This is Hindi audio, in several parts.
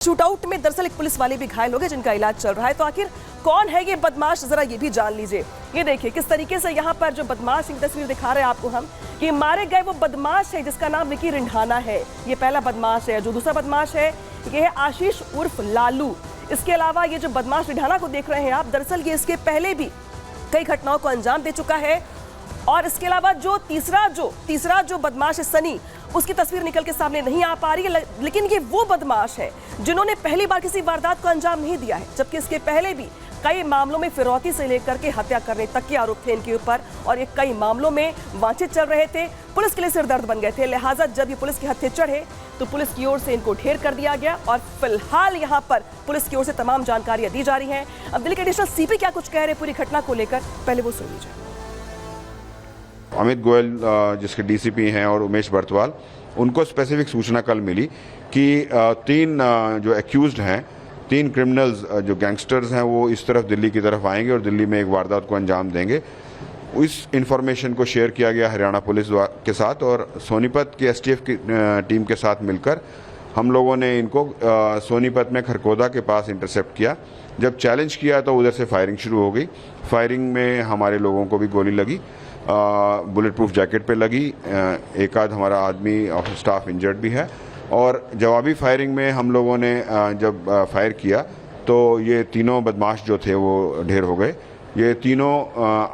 शूटआउट में दरअसल एक पुलिस वाले भी घायल हो गए जिनका इलाज चल रहा है। तो आखिर कौन है ये बदमाश, जरा ये भी जान लीजिए। ये देखिए किस तरीके से यहाँ पर जो बदमाश की तस्वीर दिखा रहे हैं आपको हम, कि मारे गए वो बदमाश है जिसका नाम विकी रिंढाना है। ये पहला बदमाश है। जो दूसरा बदमाश है ये है आशीष उर्फ लालू। इसके अलावा ये जो बदमाश रिंढाना को देख रहे हैं आप, दरअसल ये इसके पहले भी कई घटनाओं को अंजाम दे चुका है। और इसके अलावा जो तीसरा जो बदमाश है सनी, उसकी तस्वीर निकल के सामने नहीं आ पा रही है, लेकिन ये वो बदमाश है जिन्होंने पहली बार किसी वारदात को अंजाम नहीं दिया है, जबकि इसके पहले भी कई मामलों में फिरौती से लेकर के हत्या करने तक के आरोप थे इनके ऊपर, और ये कई मामलों में वांछित चल रहे थे। पुलिस के लिए सिरदर्द बन गए थे। लिहाजा जब ये पुलिस के हत्थे चढ़े तो पुलिस की ओर से इनको ढेर कर दिया गया। और फिलहाल यहाँ पर पुलिस की ओर से तमाम जानकारियां दी जा रही हैं। अब दिल्ली के एडिशनल सीपी क्या कुछ कह रहे हैं पूरी घटना को लेकर, पहले वो सुन लीजिए। अमित गोयल जिसके डीसीपी हैं और उमेश बर्तवाल, उनको स्पेसिफिक सूचना कल मिली कि तीन जो एक्यूज्ड हैं, तीन क्रिमिनल्स जो गैंगस्टर्स हैं, वो इस तरफ दिल्ली की तरफ आएंगे और दिल्ली में एक वारदात को अंजाम देंगे। इस इंफॉर्मेशन को शेयर किया गया हरियाणा पुलिस के साथ, और सोनीपत की एसटीएफ की टीम के साथ मिलकर हम लोगों ने इनको सोनीपत में खरकोदा के पास इंटरसेप्ट किया। जब चैलेंज किया तो उधर से फायरिंग शुरू हो गई। फायरिंग में हमारे लोगों को भी गोली लगी, बुलेट प्रूफ जैकेट पे लगी, एक आध हमारा आदमी ऑफिस स्टाफ इंजर्ड भी है। और जवाबी फायरिंग में हम लोगों ने जब फायर किया तो ये तीनों बदमाश जो थे वो ढेर हो गए। ये तीनों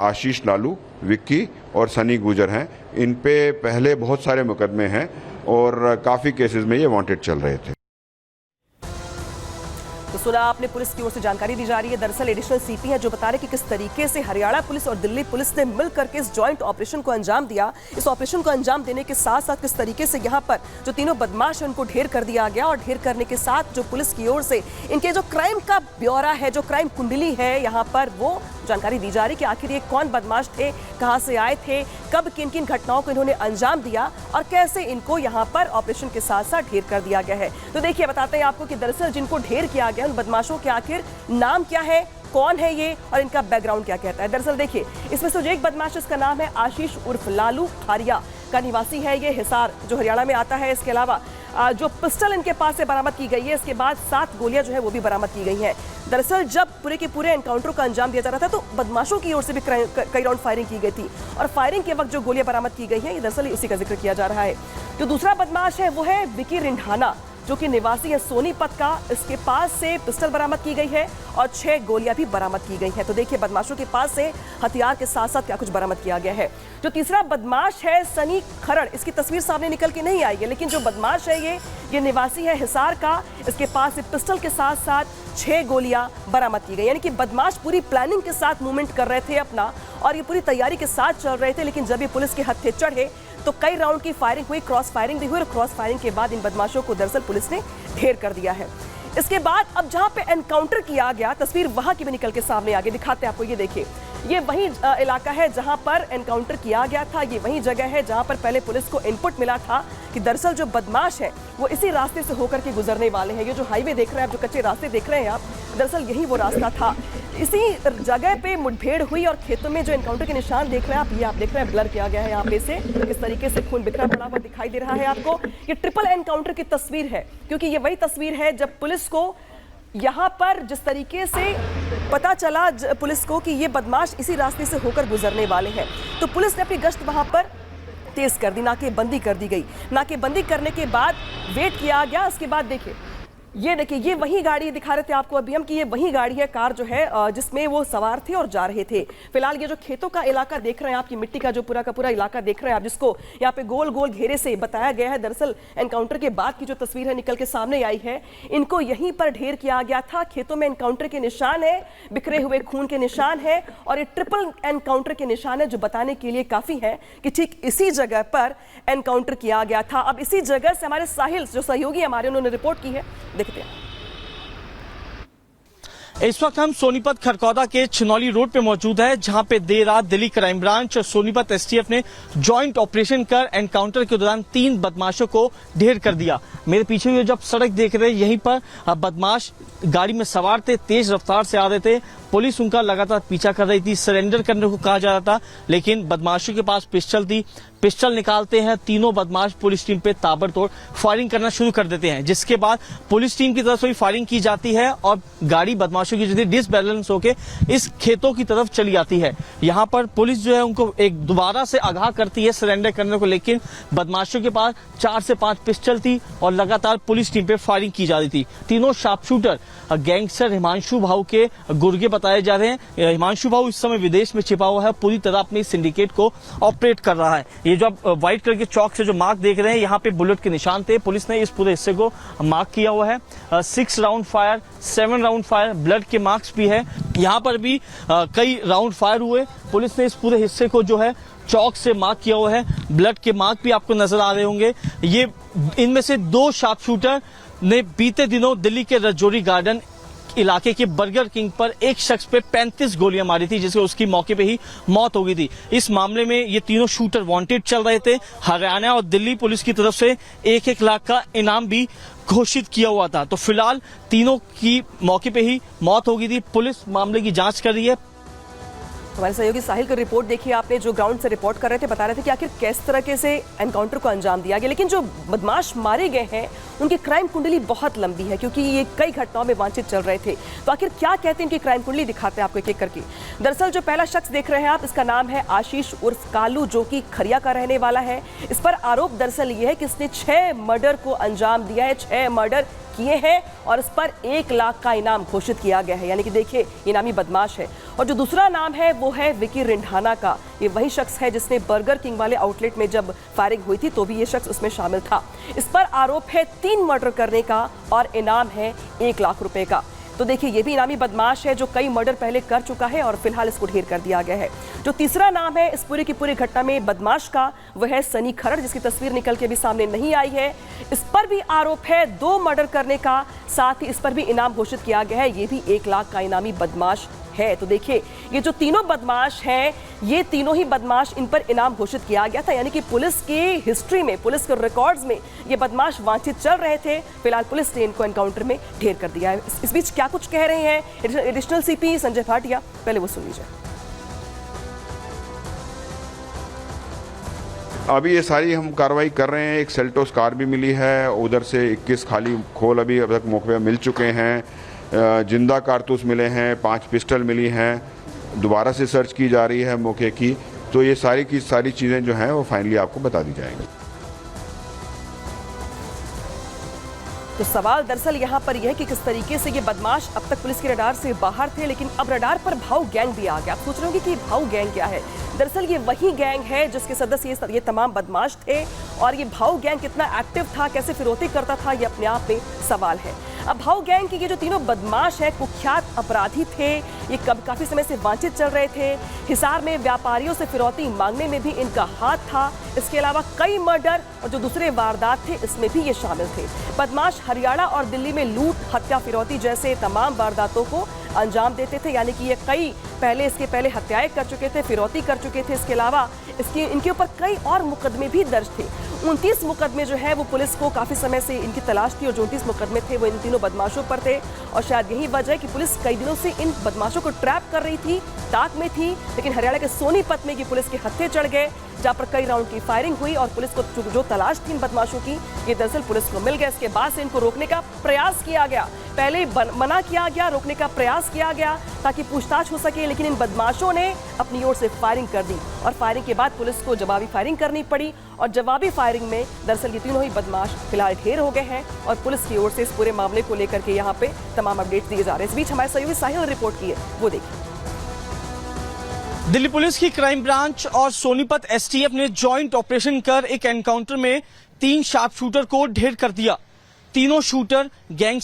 आशीष लालू, विक्की और सनी गुजर हैं। इन पे पहले बहुत सारे मुकदमे हैं और काफ़ी केसेस में ये वांटेड चल रहे थे। तो सुना आपने, पुलिस की ओर से जानकारी दी जा रही है। दरअसल एडिशनल सीपी है जो बता रहे कि किस तरीके से हरियाणा पुलिस और दिल्ली पुलिस ने मिलकर के इस जॉइंट ऑपरेशन को अंजाम दिया। इस ऑपरेशन को अंजाम देने के साथ साथ किस तरीके से यहाँ पर जो तीनों बदमाश हैं उनको ढेर कर दिया गया, और ढेर करने के साथ जो पुलिस की ओर से इनके जो क्राइम का ब्यौरा है, जो क्राइम कुंडली है, यहाँ पर वो जानकारी दी जा रही कि आखिर ये कौन बदमाश थे, कहां से आए थे, कब किन किन घटनाओं को इन्होंने अंजाम दिया और कैसे इनको यहाँ पर ऑपरेशन के साथ साथ ढेर कर दिया गया है। तो देखिए बताते हैं आपको कि दरअसल जिनको ढेर किया गया उन बदमाशों के आखिर नाम क्या है, कौन है ये और इनका बैकग्राउंड क्या कहता है। दरअसल देखिए इसमें से जो एक बदमाश, इसका नाम है आशीष उर्फ लालू, खारिया का निवासी है। ये हिसार जो हरियाणा में आता है। इसके अलावा जो पिस्टल इनके पास से बरामद की गई है, इसके बाद 7 गोलियां जो है वो भी बरामद की गई हैं। दरअसल जब पूरे के पूरे एनकाउंटर को अंजाम दिया जा रहा था तो बदमाशों की ओर से भी कई राउंड फायरिंग की गई थी, और फायरिंग के वक्त जो गोलियां बरामद की गई हैं ये दरअसल उसी का जिक्र किया जा रहा है। जो दूसरा बदमाश है वो है विकी रिंढाना, जो कि निवासी है सोनीपत का। इसके पास से पिस्टल बरामद की गई है और 6 गोलियां भी बरामद की गई हैं। तो देखिए बदमाशों के पास से हथियार के साथ साथ क्या कुछ बरामद किया गया है। जो तीसरा बदमाश है सनी खरड़, इसकी तस्वीर सामने निकल के नहीं आई है, लेकिन जो बदमाश है ये निवासी है हिसार का। इसके पास से पिस्टल के साथ साथ 6 गोलियां बरामद की गई। यानी कि बदमाश पूरी प्लानिंग के साथ मूवमेंट कर रहे थे अपना, और ये पूरी तैयारी के साथ चल रहे थे। लेकिन जब ये पुलिस के हत्थे चढ़े तो कई राउंड की फायरिंग हुई, क्रॉस फायरिंग भी हुई, और क्रॉस फायरिंग के बाद इन बदमाशों को दरअसल पुलिस ने ढेर कर दिया है। इसके बाद अब जहां पे एनकाउंटर किया गया, तस्वीर वहां की भी निकल के सामने आ गई, दिखाते हैं आपको। ये देखिए, ये वही इलाका है जहां पर एनकाउंटर किया गया था। ये वही जगह है जहां पर पहले पुलिस को इनपुट मिला था कि दरअसल जो बदमाश है वो इसी रास्ते से होकर के गुजरने वाले हैं। ये जो हाईवे देख रहे हैं आप, जो कच्चे रास्ते देख रहे हैं आप, दरअसल यही वो रास्ता था। इसी जगह पे मुठभेड़ हुई, और खेतों में जो एनकाउंटर के निशान देख रहे हैं आप, ये आप देख रहे हैं ब्लर किया गया है यहाँ पे से, किस तरीके से खून बिखरा पड़ा हुआ दिखाई दे रहा है आपको। ये ट्रिपल एनकाउंटर की तस्वीर है, क्योंकि ये वही तस्वीर है जब पुलिस को यहाँ पर जिस तरीके से पता चला पुलिस को कि ये बदमाश इसी रास्ते से होकर गुजरने वाले हैं, तो पुलिस ने अपनी गश्त वहां पर तेज कर दी, नाकेबंदी कर दी गई। नाकेबंदी करने के बाद वेट किया गया। उसके बाद देखिए, ये देखिए, ये वही गाड़ी दिखा रहे थे आपको अभी हम कि ये वही गाड़ी है, कार जो है जिसमें वो सवार थे और जा रहे थे। फिलहाल ये जो खेतों का इलाका देख रहे हैं आप, ये मिट्टी का जो पूरा का पूरा इलाका देख रहे हैं आप, जिसको यहाँ पे गोल गोल घेरे से बताया गया है। दरअसल एनकाउंटर के बाद की जो तस्वीर है निकल के सामने आई है, इनको यहीं पर ढेर किया गया था। खेतों में एनकाउंटर के निशान है, बिखरे हुए खून के निशान है, और ये ट्रिपल एनकाउंटर के निशान है, जो बताने के लिए काफी है कि ठीक इसी जगह पर एनकाउंटर किया गया था। अब इसी जगह से हमारे साहिल जो सहयोगी हमारे, उन्होंने रिपोर्ट की है, देखते हैं। इस वक्त हम सोनीपत खरकौदा के छिनौली रोड पे मौजूद है, जहां पे देर रात दिल्ली क्राइम ब्रांच और सोनीपत एसटीएफ ने जॉइंट ऑपरेशन कर एनकाउंटर के दौरान 3 बदमाशों को ढेर कर दिया। मेरे पीछे ये जब सड़क देख रहे हैं, यहीं पर बदमाश गाड़ी में सवार थे, तेज रफ्तार से आ रहे थे। पुलिस उनका लगातार पीछा कर रही थी, सरेंडर करने को कहा जा रहा था, लेकिन बदमाशों के पास पिस्टल थी। पिस्टल निकालते हैं तीनों बदमाश पुलिस टीम पे ताबड़तोड़ फायरिंग करना शुरू कर देते हैं, जिसके बाद पुलिस टीम की तरफ से भी फायरिंग की जाती है और गाड़ी बदमाशों की जो थी डिसबैलेंस होकर इस खेतों की तरफ चली आती है। यहाँ पर पुलिस जो है उनको एक दोबारा से आगाह करती है सरेंडर करने को, लेकिन बदमाशों के पास 4 से 5 पिस्टल थी और लगातार पुलिस टीम पे फायरिंग की जा रही थी। तीनों शार्प शूटर गैंगस्टर हिमांशु भाऊ के गुर्गे बताए जा रहे हैं। हिमांशु भाऊ इस समय विदेश में छिपा हुआ है, पूरी तरह अपने सिंडिकेट को ऑपरेट कर रहा है। ये जो आप व्हाइट कलर के चौक से जो मार्क देख रहे हैं, यहाँ पे बुलेट के निशान थे। पुलिस ने इस पूरे हिस्से को मार्क किया हुआ है। 6 round fire, 7 round fire, blood के मार्क्स भी है। यहाँ पर भी कई राउंड फायर हुए। पुलिस ने इस पूरे हिस्से को जो है चौक से मार्क किया हुआ है। ब्लड के मार्क भी आपको नजर आ रहे होंगे। ये इनमें से 2 शार्प शूटर ने बीते दिनों दिल्ली के रजौरी गार्डन इलाके के बर्गर किंग पर एक शख्स पे 35 गोलियां मारी थी, जिससे उसकी मौके पे ही मौत हो गई थी। इस मामले में ये तीनों शूटर वांटेड चल रहे थे। हरियाणा और दिल्ली पुलिस की तरफ से 1-1 लाख का इनाम भी घोषित किया हुआ था। तो फिलहाल तीनों की मौके पे ही मौत हो गई थी। पुलिस मामले की जांच कर रही है। हमारे सहयोगी साहिल की रिपोर्ट देखिए आपने, जो ग्राउंड से रिपोर्ट कर रहे थे, बता रहे थे कि आखिर किस तरीके से एनकाउंटर को अंजाम दिया गया। लेकिन जो बदमाश मारे गए हैं उनकी क्राइम कुंडली बहुत लंबी है, क्योंकि ये कई घटनाओं में वांछित चल रहे थे। तो आखिर क्या कहते हैं इनकी क्राइम कुंडली, दिखाते हैं आपको एक एक करके। दरअसल जो पहला शख्स देख रहे हैं आप, इसका नाम है आशीष उर्फ कालू, जो कि खरिया का रहने वाला है। इस पर आरोप दरअसल ये है कि इसने 6 मर्डर को अंजाम दिया है, 6 मर्डर किए हैं और इस पर 1 लाख का इनाम घोषित किया गया है। यानी कि देखिए इनामी बदमाश है। और जो दूसरा नाम है वो है विकी रिंढाना का। ये वही शख्स है जिसने बर्गर किंग वाले आउटलेट में जब फायरिंग हुई थी तो भी ये शख्स उसमें शामिल था। इस पर आरोप है 3 मर्डर करने का और इनाम है 1 लाख रुपए का। तो देखिए ये भी इनामी बदमाश है जो कई मर्डर पहले कर चुका है और फिलहाल इसको ढेर कर दिया गया है। जो तीसरा नाम है इस पूरी की पूरी घटना में बदमाश का, वह है सनी खरड़, जिसकी तस्वीर निकल के भी सामने नहीं आई है। इस पर भी आरोप है 2 मर्डर करने का, साथ ही इस पर भी इनाम घोषित किया गया है। ये भी 1 लाख का इनामी बदमाश है। तो देखिए ये जो तीनों बदमाश हैं, ये तीनों ही बदमाश, इन पर इनाम घोषित किया गया था। यानी कि पुलिस की हिस्ट्री में, पुलिस के रिकॉर्ड्स में ये बदमाश वांछित चल रहे थे। फिलहाल पुलिस ने इनको एनकाउंटर में ढेर कर दिया है। इस बीच क्या कुछ कह रहे हैं एडिशनल सीपी संजय भाटिया, पहले वो सुन लीजिए। अभी ये सारी हम कार्रवाई कर रहे हैं। एक सेल्टोस कार भी मिली है, उधर से 21 खाली खोल अभी अब तक मौके पर मिल चुके हैं। जिंदा कारतूस मिले हैं, 5 पिस्टल मिली हैं। दोबारा से सर्च की जा रही है मौके की। तो ये सारी की सारी चीज़ें जो हैं वो फाइनली आपको बता दी जाएंगी। तो सवाल दरअसल यहाँ पर यह है कि किस तरीके से ये बदमाश अब तक पुलिस के रडार से बाहर थे, लेकिन अब रडार पर भाऊ गैंग भी आ गया। आप सोच रहे होंगे कि भाऊ गैंग क्या है। दरअसल ये वही गैंग है जिसके सदस्य ये तमाम बदमाश थे। और ये भाऊ गैंग कितना एक्टिव था, कैसे फिरौती करता था, ये अपने आप में सवाल है। अब भाऊ गैंग की ये जो तीनों बदमाश है कुख्यात अपराधी थे। ये काफी समय से वांछित चल रहे थे। हिसार में व्यापारियों से फिरौती मांगने में भी इनका हाथ था। इसके अलावा कई मर्डर और जो दूसरे वारदात थे इसमें भी ये शामिल थे। बदमाश हरियाणा और दिल्ली में लूट, हत्या, फिरौती जैसे तमाम वारदातों को अंजाम देते थे। यानी कि ये इसके पहले हत्याएं कर चुके थे, फिरौती कर चुके थे। इसके अलावा इनके ऊपर कई और मुकदमे भी दर्ज थे। 29 मुकदमे जो है वो पुलिस को काफी समय से इनकी तलाश थी और जो 29 मुकदमे थे वो इन तीनों बदमाशों पर थे। और शायद यही वजह है कि पुलिस कई दिनों से इन बदमाशों को ट्रैप कर रही थी, ताक में थी। लेकिन हरियाणा के सोनीपत में ये पुलिस के हत्थे चढ़ गए, जहाँ पर कई राउंड की फायरिंग हुई और पुलिस को जो तलाश थी इन बदमाशों की, ये दरअसल पुलिस को मिल गया। इसके बाद से इनको रोकने का प्रयास किया गया। पहले मना किया गया, रोकने का प्रयास किया गया ताकि पूछताछ हो सके, लेकिन इन बदमाशों ने अपनी ओर से फायरिंग कर दी और फायरिंग के बाद पुलिस को जवाबी फायरिंग करनी पड़ी। और जवाबी फायरिंग में दरअसल ये तीनों ही बदमाश फिलहाल ढेर हो गए हैं और पुलिस की ओर से इस पूरे मामले को लेकर के यहाँ पे तमाम अपडेट दिए जा रहे हैं। इस बीच हमारे सहयोगी साहिल ने रिपोर्ट की है, वो देखिए। दिल्ली पुलिस की क्राइम ब्रांच और सोनीपत एसटीएफ ने जॉइंट ऑपरेशन कर एक एनकाउंटर में 3 शार्प शूटर को ढेर कर दिया। तीनों शूटर गैंग